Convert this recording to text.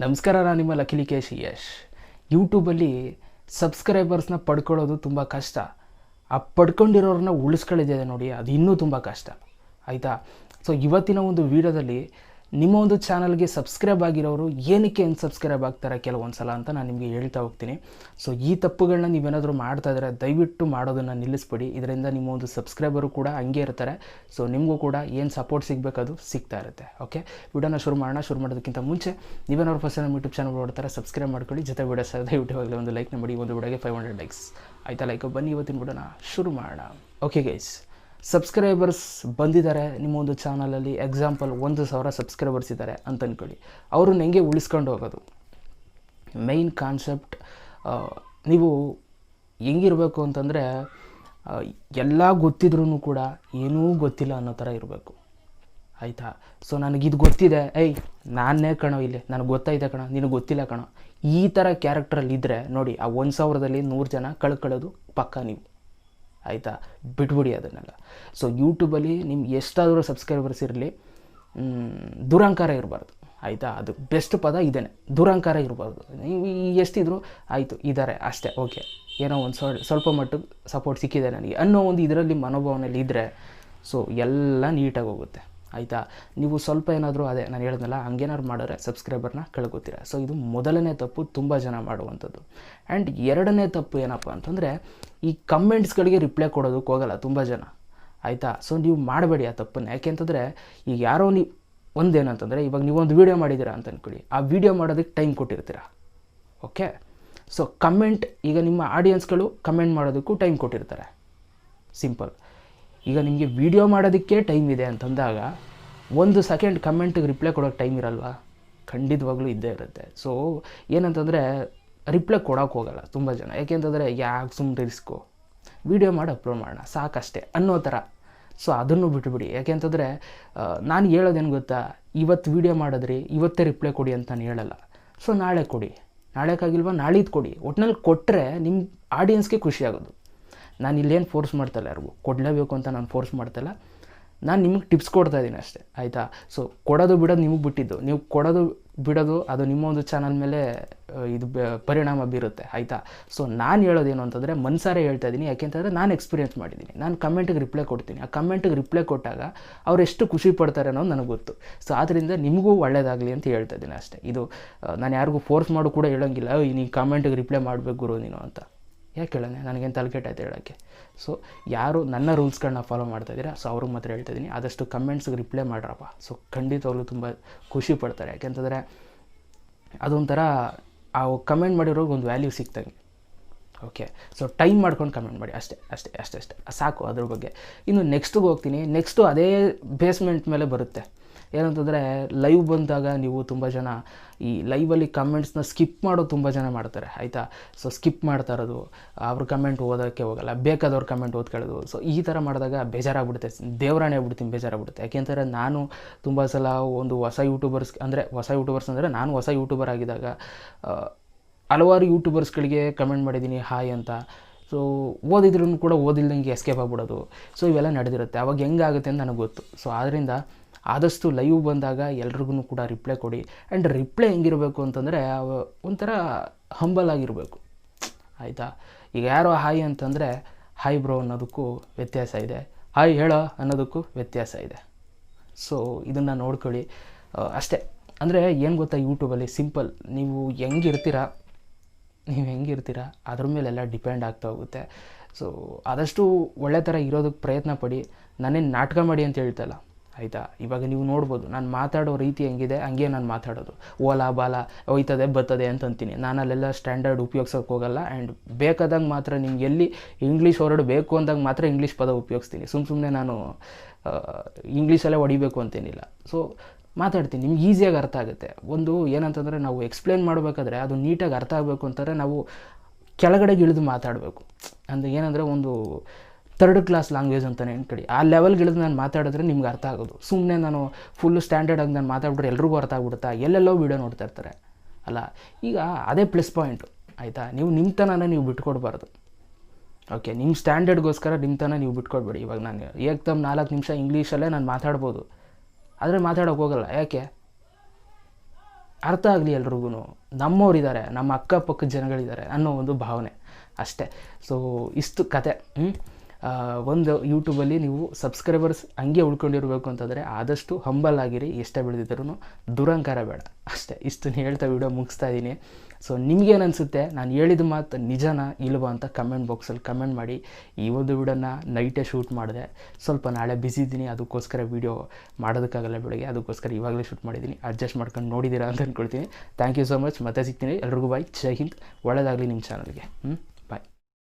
ನಮಸ್ಕಾರ, ನಾನು ನಿಮ್ಮ ಲಕಿಲಿಕೇಶ್ ಯಶ್. ಯೂಟ್ಯೂಬಲ್ಲಿ ಸಬ್ಸ್ಕ್ರೈಬರ್ಸ್ನ ಪಡ್ಕೊಳ್ಳೋದು ತುಂಬ ಕಷ್ಟ. ಆ ಪಡ್ಕೊಂಡಿರೋರನ್ನ ಉಳಿಸ್ಕೊಳ್ಳೋದಿದೆ ನೋಡಿ, ಅದು ಇನ್ನೂ ತುಂಬ ಕಷ್ಟ. ಆಯಿತಾ? ಸೊ ಇವತ್ತಿನ ಒಂದು ವೀಡಿಯೋದಲ್ಲಿ ನಿಮ್ಮ ಒಂದು ಚಾನಲ್ಗೆ ಸಬ್ಸ್ಕ್ರೈಬ್ ಆಗಿರೋರು ಏನಕ್ಕೆ ಅನ್ಸಬ್ಸ್ಕ್ರೈಬ್ ಆಗ್ತಾರೆ ಕೆಲವೊಂದು ಸಲ ಅಂತ ನಾನು ನಿಮಗೆ ಹೇಳ್ತಾ ಹೋಗ್ತೀನಿ. ಸೊ ಈ ತಪ್ಪುಗಳನ್ನ ನೀವೇನಾದರೂ ಮಾಡ್ತಾ ಇದ್ದರೆ ದಯವಿಟ್ಟು ಮಾಡೋದನ್ನು ನಿಲ್ಲಿಸ್ಬಿಡಿ. ಇದರಿಂದ ನಿಮ್ಮ ಒಂದು ಸಬ್ಸ್ಕ್ರೈಬರು ಕೂಡ ಹಂಗೆ ಇರ್ತಾರೆ. ಸೊ ನಿಮಗೂ ಕೂಡ ಏನು ಸಪೋರ್ಟ್ ಸಿಗಬೇಕದು ಸಿಗ್ತಾ ಇರುತ್ತೆ. ಓಕೆ, ವಿಡಿಯೋನ ಶುರು ಮಾಡೋದಕ್ಕಿಂತ ಮುಂಚೆ ನೀವೇನಾದ್ರು ಫಸ್ಟ್ ನಮ್ಮ ಯೂಟ್ಯೂಬ್ ಚಾನಲ್ ನೋಡ್ತಾರೆ ಸಬ್ಸ್ಕ್ರೈಬ್ ಮಾಡ್ಕೊಳ್ಳಿ. ಜೊತೆ ವಿಡಿಯೋಸ್ ದಯವಿಟ್ಟು ಆಗಲಿ ಒಂದು ಲೈಕ್ನ ಮಾಡಿ. ಒಂದು ವಿಡಿಯೋಗೆ 500 ಲೈಕ್ಸ್ ಆಯಿತಾ? ಲೈಕ್ ಬನ್ನಿ, ಇವತ್ತಿನ ವಿಡಿಯೋನ ಶುರು ಮಾಡೋಣ. ಓಕೆ ಗೈಸ್, ಸಬ್ಸ್ಕ್ರೈಬರ್ಸ್ ಬಂದಿದ್ದಾರೆ ನಿಮ್ಮ ಒಂದು ಚಾನಲಲ್ಲಿ. ಎಕ್ಸಾಂಪಲ್ 1,000 ಸಬ್ಸ್ಕ್ರೈಬರ್ಸ್ ಇದ್ದಾರೆ ಅಂತ ಅಂದ್ಕೊಳ್ಳಿ. ಅವ್ರನ್ನ ಹೆಂಗೆ ಉಳಿಸ್ಕೊಂಡು ಹೋಗೋದು ಮೈನ್ ಕಾನ್ಸೆಪ್ಟ್. ನೀವು ಹೆಂಗಿರಬೇಕು ಅಂತಂದರೆ, ಎಲ್ಲ ಗೊತ್ತಿದ್ರೂ ಕೂಡ ಏನೂ ಗೊತ್ತಿಲ್ಲ ಅನ್ನೋ ಥರ ಇರಬೇಕು. ಆಯಿತಾ? ಸೊ ನನಗಿದು ಗೊತ್ತಿದೆ, ನಾನೇ ಕಣೋ, ಇಲ್ಲಿ ನನಗೆ ಗೊತ್ತಾಯ್ತೆ ಕಣೋ, ನಿನಗೆ ಗೊತ್ತಿಲ್ಲ ಕಣೋ, ಈ ಥರ ಕ್ಯಾರೆಕ್ಟ್ರಲ್ಲಿ ಇದ್ದರೆ ನೋಡಿ, ಆ 1,000ದಲ್ಲಿ 100 ಜನ ಕಳ್ಕೊಳ್ಳೋದು ಪಕ್ಕ ನೀವು. ಆಯಿತಾ? ಬಿಟ್ಬಿಡಿ ಅದನ್ನೆಲ್ಲ. ಸೊ ಯೂಟ್ಯೂಬಲ್ಲಿ ನಿಮ್ಗೆ ಎಷ್ಟಾದರೂ ಸಬ್ಸ್ಕ್ರೈಬರ್ಸ್ ಇರಲಿ, ದುರಹಂಕಾರ ಇರಬಾರ್ದು. ಆಯಿತಾ? ಅದು ಬೆಸ್ಟ್ ಪದ ಇದೇನೆ, ದುರಹಂಕಾರ ಇರಬಾರ್ದು. ನೀವು ಎಷ್ಟಿದ್ರು ಆಯಿತು, ಇದ್ದಾರೆ ಅಷ್ಟೇ, ಓಕೆ, ಏನೋ ಒಂದು ಸ್ವಲ್ಪ ಮಟ್ಟಿಗೆ ಸಪೋರ್ಟ್ ಸಿಕ್ಕಿದೆ ನನಗೆ ಅನ್ನೋ ಒಂದು ಇದರಲ್ಲಿ ಮನೋಭಾವನೆಯಲ್ಲಿ ಇದ್ದರೆ ಸೊ ಎಲ್ಲ ನೀಟಾಗಿ ಹೋಗುತ್ತೆ. ಆಯಿತಾ? ನೀವು ಸ್ವಲ್ಪ ಏನಾದರೂ ಅದೇ ನಾನು ಹೇಳಿದ್ನಲ್ಲ, ಹಂಗೇನಾದ್ರು ಮಾಡಿದ್ರೆ ಸಬ್ಸ್ಕ್ರೈಬರ್ನ ಕಳ್ಕೊತೀರ. ಸೊ ಇದು ಮೊದಲನೇ ತಪ್ಪು, ತುಂಬ ಜನ ಮಾಡುವಂಥದ್ದು. ಆ್ಯಂಡ್ ಎರಡನೇ ತಪ್ಪು ಏನಪ್ಪ ಅಂತಂದರೆ, ಈ ಕಮೆಂಟ್ಸ್ಗಳಿಗೆ ರಿಪ್ಲೈ ಕೊಡೋದಕ್ಕೆ ಹೋಗಲ್ಲ ತುಂಬ ಜನ. ಆಯಿತಾ? ಸೊ ನೀವು ಮಾಡಬೇಡಿ ಆ ತಪ್ಪನ್ನು. ಯಾಕೆಂತಂದರೆ, ಈಗ ಯಾರೋ ನೀವು ಒಂದೇನಂತಂದರೆ, ಇವಾಗ ನೀವೊಂದು ವೀಡಿಯೋ ಮಾಡಿದ್ದೀರಾ ಅಂತ ಅಂದ್ಕೊಳ್ಳಿ, ಆ ವಿಡಿಯೋ ಮಾಡೋದಕ್ಕೆ ಟೈಮ್ ಕೊಟ್ಟಿರ್ತೀರ. ಓಕೆ, ಸೊ ಕಮೆಂಟ್, ಈಗ ನಿಮ್ಮ ಆಡಿಯನ್ಸ್ಗಳು ಕಮೆಂಟ್ ಮಾಡೋದಕ್ಕೂ ಟೈಮ್ ಕೊಟ್ಟಿರ್ತಾರೆ. ಸಿಂಪಲ್. ಈಗ ನಿಮಗೆ ವೀಡಿಯೋ ಮಾಡೋದಕ್ಕೆ ಟೈಮ್ ಇದೆ ಅಂತಂದಾಗ 1 ಸೆಕೆಂಡ್ ಕಮೆಂಟಿಗೆ ರಿಪ್ಲೈ ಕೊಡೋಕ್ಕೆ ಟೈಮ್ ಇರಲ್ವಾ? ಖಂಡಿತವಾಗ್ಲೂ ಇದ್ದೇ ಇರುತ್ತೆ. ಸೊ ಏನಂತಂದರೆ, ರಿಪ್ಲೈ ಕೊಡೋಕ್ಕೆ ಹೋಗಲ್ಲ ತುಂಬ ಜನ. ಯಾಕೆಂತಂದರೆ, ಯಾಕೆ ಸುಮ್ಮನೆ ರಿಸ್ಕು, ವೀಡಿಯೋ ಮಾಡಿ ಅಪ್ಲೋಡ್ ಮಾಡೋಣ ಸಾಕಷ್ಟೇ ಅನ್ನೋ ಥರ. ಸೊ ಅದನ್ನು ಬಿಟ್ಟುಬಿಡಿ. ಯಾಕೆಂತಂದರೆ, ನಾನು ಹೇಳೋದೇನು ಗೊತ್ತಾ, ಇವತ್ತು ವೀಡಿಯೋ ಮಾಡಿದ್ರಿ ಇವತ್ತೇ ರಿಪ್ಲೈ ಕೊಡಿ ಅಂತ ನಾನು ಹೇಳಲ್ಲ. ಸೊ ನಾಳೆ ಕೊಡಿ, ನಾಳೆಗಾಗಿಲ್ವಾ ನಾಳಿದ್ದು ಕೊಡಿ. ಒಟ್ಟಿನಲ್ಲಿ ಕೊಟ್ಟರೆ ನಿಮ್ಮ ಆಡಿಯನ್ಸ್ಗೆ ಖುಷಿ ಆಗೋದು. ನಾನು ಇಲ್ಲೇನು ಫೋರ್ಸ್ ಮಾಡ್ತಾಯಿಲ್ಲ, ಯಾರಿಗೂ ಕೊಡಲೇಬೇಕು ಅಂತ ನಾನು ಫೋರ್ಸ್ ಮಾಡ್ತಾಯಿಲ್ಲ. ನಾನು ನಿಮಗೆ ಟಿಪ್ಸ್ ಕೊಡ್ತಾಯಿದ್ದೀನಿ ಅಷ್ಟೇ. ಆಯಿತಾ? ಸೊ ಕೊಡೋದು ಬಿಡೋದು ನಿಮಗೆ ಬಿಟ್ಟಿದ್ದು. ನೀವು ಕೊಡೋದು ಬಿಡೋದು ಅದು ನಿಮ್ಮ ಒಂದು ಚಾನಲ್ ಮೇಲೆ ಇದು ಪರಿಣಾಮ ಬೀರುತ್ತೆ. ಆಯಿತಾ? ಸೊ ನಾನು ಹೇಳೋದೇನು ಅಂತಂದರೆ, ಮನಸಾರೆ ಹೇಳ್ತಾ ಇದ್ದೀನಿ. ಯಾಕೆಂತಂದರೆ ನಾನು ಎಕ್ಸ್ಪೀರಿಯೆನ್ಸ್ ಮಾಡಿದ್ದೀನಿ. ನಾನು ಕಮೆಂಟಿಗೆ ರಿಪ್ಲೈ ಕೊಡ್ತೀನಿ. ಆ ಕಮೆಂಟಿಗೆ ರಿಪ್ಲೈ ಕೊಟ್ಟಾಗ ಅವ್ರು ಎಷ್ಟು ಖುಷಿ ಪಡ್ತಾರೆ ಅನ್ನೋದು ನನಗೆ ಗೊತ್ತು. ಸೊ ಆದ್ದರಿಂದ ನಿಮಗೂ ಒಳ್ಳೆಯದಾಗಲಿ ಅಂತ ಹೇಳ್ತಾ ಇದ್ದೀನಿ ಅಷ್ಟೇ. ಇದು ನಾನು ಯಾರಿಗೂ ಫೋರ್ಸ್ ಮಾಡು ಕೂಡ ಹೇಳೋಂಗಿಲ್ಲ, ನೀನು ಕಮೆಂಟಿಗೆ ರಿಪ್ಲೈ ಮಾಡಬೇಕು ಗುರು ನೀನು ಅಂತ. ಯಾಕೆ ಹೇಳೋಣ, ನನಗೇನು ತಲೆಕೆಟ್ಟಾಯ್ತು ಹೇಳೋಕ್ಕೆ. ಸೊ ಯಾರು ನನ್ನ ರೂಲ್ಸ್ಗಳನ್ನ ಫಾಲೋ ಮಾಡ್ತಾಯಿದ್ದೀರಾ, ಸೊ ಅವ್ರಿಗೆ ಮಾತ್ರ ಹೇಳ್ತಾಯಿದ್ದೀನಿ, ಆದಷ್ಟು ಕಮೆಂಟ್ಸ್ಗೆ ರಿಪ್ಲೈ ಮಾಡ್ರಪ್ಪ. ಸೊ ಖಂಡಿತವಾಗ್ಲೂ ತುಂಬ ಖುಷಿ ಪಡ್ತಾರೆ. ಯಾಕೆಂತಂದರೆ ಅದೊಂಥರ ಆ ಕಮೆಂಟ್ ಮಾಡಿರೋರಿಗೆ ಒಂದು ವ್ಯಾಲ್ಯೂ ಸಿಗ್ತಂಗೆ. ಓಕೆ, ಸೊ ಟೈಮ್ ಮಾಡ್ಕೊಂಡು ಕಮೆಂಟ್ ಮಾಡಿ ಅಷ್ಟೇ ಅಷ್ಟೇ ಅಷ್ಟೇ ಅಷ್ಟೇ ಸಾಕು. ಅದ್ರ ಬಗ್ಗೆ ಇನ್ನು ನೆಕ್ಸ್ಟಿಗೆ ಹೋಗ್ತೀನಿ. ನೆಕ್ಸ್ಟು ಅದೇ ಬೇಸ್ಮೆಂಟ್ ಮೇಲೆ ಬರುತ್ತೆ. ಏನಂತಂದರೆ, ಲೈವ್ ಬಂದಾಗ ನೀವು ತುಂಬ ಜನ ಈ ಲೈವಲ್ಲಿ ಕಮೆಂಟ್ಸ್ನ ಸ್ಕಿಪ್ ಮಾಡೋದು ತುಂಬ ಜನ ಮಾಡ್ತಾರೆ. ಆಯಿತಾ? ಸೊ ಸ್ಕಿಪ್ ಮಾಡ್ತಾ ಇರೋದು, ಅವ್ರ ಕಮೆಂಟ್ ಓದೋಕ್ಕೆ ಹೋಗಲ್ಲ, ಬೇಕಾದವ್ರ ಕಮೆಂಟ್ ಓದ್ಕೊಳ್ಳೋದು. ಸೊ ಈ ಥರ ಮಾಡಿದಾಗ ಬೇಜಾರಾಗ್ಬಿಡುತ್ತೆ, ದೇವರಾಣೆ ಆಗ್ಬಿಡ್ತೀನಿ, ಬೇಜಾರಾಗ್ಬಿಡುತ್ತೆ. ಯಾಕೆಂತಂದರೆ ನಾನು ತುಂಬ ಸಲ ಒಂದು ಹೊಸ ಯೂಟ್ಯೂಬರ್ಸ್ ಅಂದರೆ ನಾನು ಹೊಸ ಯೂಟ್ಯೂಬರ್ ಆಗಿದ್ದಾಗ ಹಲವಾರು ಯೂಟ್ಯೂಬರ್ಸ್ಗಳಿಗೆ ಕಮೆಂಟ್ ಮಾಡಿದ್ದೀನಿ ಹಾಯ್ ಅಂತ. ಸೊ ಓದಿದ್ರೂ ಕೂಡ ಓದಿಲ್ದಂಗೆ ಎಸ್ಕೇಪ್ ಆಗ್ಬಿಡೋದು. ಸೊ ಇವೆಲ್ಲ ನಡೆದಿರುತ್ತೆ. ಅವಾಗ ಹೆಂಗಾಗುತ್ತೆ ಅಂತ ನನಗೆ ಗೊತ್ತು. ಸೊ ಆದ್ದರಿಂದ ಆದಷ್ಟು ಲೈವ್ ಬಂದಾಗ ಎಲ್ರಿಗೂ ಕೂಡ ರಿಪ್ಲೈ ಕೊಡಿ. ಆ್ಯಂಡ್ ರಿಪ್ಲೈ ಹೆಂಗಿರಬೇಕು ಅಂತಂದರೆ, ಒಂಥರ ಹಂಬಲ್ ಆಗಿರಬೇಕು. ಆಯಿತಾ? ಈಗ ಯಾರೋ ಹಾಯ್ ಅಂತಂದರೆ ಹಾಯ್ ಬ್ರೋ ಅನ್ನೋದಕ್ಕೂ ವ್ಯತ್ಯಾಸ ಇದೆ, ಹಾಯ್ ಹೇಳೋ ಅನ್ನೋದಕ್ಕೂ ವ್ಯತ್ಯಾಸ ಇದೆ. ಸೊ ಇದನ್ನು ನೋಡ್ಕೊಳ್ಳಿ ಅಷ್ಟೇ. ಅಂದರೆ ಏನು ಗೊತ್ತಾ, ಯೂಟ್ಯೂಬಲ್ಲಿ ಸಿಂಪಲ್, ನೀವು ಹೆಂಗಿರ್ತೀರಾ ಅದ್ರ ಮೇಲೆಲ್ಲ ಡಿಪೆಂಡ್ ಆಗ್ತಾ ಹೋಗುತ್ತೆ. ಸೊ ಆದಷ್ಟು ಒಳ್ಳೆ ಥರ ಇರೋದಕ್ಕೆ ಪ್ರಯತ್ನ ಪಡಿ. ನಾನೇನು ನಾಟಕ ಮಾಡಿ ಅಂತ ಹೇಳ್ತಾಯಿಲ್ಲ. ಆಯಿತಾ? ಇವಾಗ ನೀವು ನೋಡ್ಬೋದು, ನಾನು ಮಾತಾಡೋ ರೀತಿ ಹೆಂಗಿದೆ ಹಂಗೆ ನಾನು ಮಾತಾಡೋದು. ಓಲಾ ಬಾಲ ಹೋಯ್ತದೆ ಬರ್ತದೆ ಅಂತ ಅಂತೀನಿ. ನಾನು ಅಲ್ಲೆಲ್ಲ ಸ್ಟ್ಯಾಂಡರ್ಡ್ ಉಪಯೋಗ್ಸೋಕ್ಕೆ ಹೋಗಲ್ಲ. ಆ್ಯಂಡ್ ಬೇಕಾದಾಗ ಮಾತ್ರ ನಿಮ್ಗೆ ಎಲ್ಲಿ ಇಂಗ್ಲೀಷ್ ವರ್ಡ್ ಬೇಕು ಅಂದಾಗ ಮಾತ್ರ ಇಂಗ್ಲೀಷ್ ಪದ ಉಪಯೋಗಿಸ್ತೀನಿ. ಸುಮ್ಮನೆ ನಾನು ಇಂಗ್ಲೀಷಲ್ಲೇ ಹೊಡಿಬೇಕು ಅಂತೇನಿಲ್ಲ. ಸೊ ಮಾತಾಡ್ತೀನಿ, ನಿಮ್ಗೆ ಈಸಿಯಾಗಿ ಅರ್ಥ ಆಗುತ್ತೆ. ಒಂದು ಏನಂತಂದರೆ, ನಾವು ಎಕ್ಸ್ಪ್ಲೇನ್ ಮಾಡಬೇಕಾದ್ರೆ ಅದು ನೀಟಾಗಿ ಅರ್ಥ ಆಗಬೇಕು ಅಂತಂದರೆ ನಾವು ಕೆಳಗಡೆಗೆ ಇಳಿದು ಮಾತಾಡಬೇಕು. ಅಂದರೆ ಏನಂದರೆ, ಒಂದು 3rd ಕ್ಲಾಸ್ ಲ್ಯಾಂಗ್ವೇಜ್ ಅಂತಲೇ ಕಡೆ ಆ ಲೆವೆಲ್ಗೆ ಇಳಿದು ನಾನು ಮಾತಾಡಿದ್ರೆ ನಿಮ್ಗೆ ಅರ್ಥ ಆಗೋದು. ಸುಮ್ಮನೆ ನಾನು ಫುಲ್ಲು ಸ್ಟ್ಯಾಂಡರ್ಡಾಗಿ ನಾನು ಮಾತಾಡ್ಬಿಟ್ರೆ ಎಲ್ರಿಗೂ ಅರ್ಥ ಆಗ್ಬಿಡುತ್ತಾ, ಎಲ್ಲೆಲ್ಲೋ ವೀಡಿಯೋ ನೋಡ್ತಾ ಇರ್ತಾರೆ ಅಲ್ಲ. ಈಗ ಅದೇ ಪ್ಲಸ್ ಪಾಯಿಂಟು. ಆಯಿತಾ? ನೀವು ನಿಮ್ಮತನ ನೀವು ಬಿಟ್ಕೊಡ್ಬಾರ್ದು. ಓಕೆ, ನಿಮ್ಮ ಸ್ಟ್ಯಾಂಡರ್ಡ್ಗೋಸ್ಕರ ನಿಮ್ಮತನ ನೀವು ಬಿಟ್ಕೊಡ್ಬೇಡಿ. ಇವಾಗ ನಾನು ಏಕ್ದಮ್ 4 ನಿಮಿಷ ಇಂಗ್ಲೀಷಲ್ಲೇ ನಾನು ಮಾತಾಡ್ಬೋದು, ಆದರೆ ಮಾತಾಡೋಕೆ ಹೋಗಲ್ಲ. ಯಾಕೆ? ಅರ್ಥ ಆಗಲಿ ಎಲ್ರಿಗೂ, ನಮ್ಮವರಿದ್ದಾರೆ, ನಮ್ಮ ಅಕ್ಕಪಕ್ಕದ ಜನಗಳಿದ್ದಾರೆ ಅನ್ನೋ ಒಂದು ಭಾವನೆ ಅಷ್ಟೇ. ಸೊ ಇಷ್ಟು ಕತೆ. ಒಂದು ಯೂಟ್ಯೂಬಲ್ಲಿ ನೀವು ಸಬ್ಸ್ಕ್ರೈಬರ್ಸ್ ಹಂಗೆ ಉಳ್ಕೊಂಡಿರಬೇಕು ಅಂತಂದರೆ ಆದಷ್ಟು ಹಂಬಲ್ ಆಗಿರಿ, ಎಷ್ಟೇ ಬೆಳೆದಿದ್ರೂ ದುರಂಕಾರ ಬೇಡ ಅಷ್ಟೇ. ಇಷ್ಟನ್ನು ಹೇಳ್ತಾ ವಿಡಿಯೋ ಮುಗಿಸ್ತಾ ಇದ್ದೀನಿ. ಸೊ ನಿಮಗೇನು ಅನಿಸುತ್ತೆ, ನಾನು ಹೇಳಿದ ಮಾತು ನಿಜನಾ ಇಲ್ವಾ ಅಂತ ಕಮೆಂಟ್ ಬಾಕ್ಸಲ್ಲಿ ಕಮೆಂಟ್ ಮಾಡಿ. ಈ ಒಂದು ವಿಡಿಯೋನ ನೈಟೇ ಶೂಟ್ ಮಾಡಿದೆ, ಸ್ವಲ್ಪ ನಾಳೆ ಬ್ಯುಸಿ ಇದ್ದೀನಿ, ಅದಕ್ಕೋಸ್ಕರ ವೀಡಿಯೋ ಮಾಡೋದಕ್ಕಾಗಲ್ಲ ಬೆಳಗ್ಗೆ, ಅದಕ್ಕೋಸ್ಕರ ಇವಾಗಲೇ ಶೂಟ್ ಮಾಡಿದ್ದೀನಿ. ಅಡ್ಜಸ್ಟ್ ಮಾಡ್ಕೊಂಡು ನೋಡಿದ್ದೀರಾ ಅಂತ ಅಂದ್ಕೊಳ್ತೀನಿ. Thank you so much. ಮತ್ತೆ ಸಿಗ್ತೀನಿ. ಎಲ್ರಿಗೂ ಬಾಯ್, ಜೈ ಹಿಂದ್, ಒಳ್ಳೆಯದಾಗಲಿ ನಿಮ್ಮ ಚಾನಲ್ಗೆ.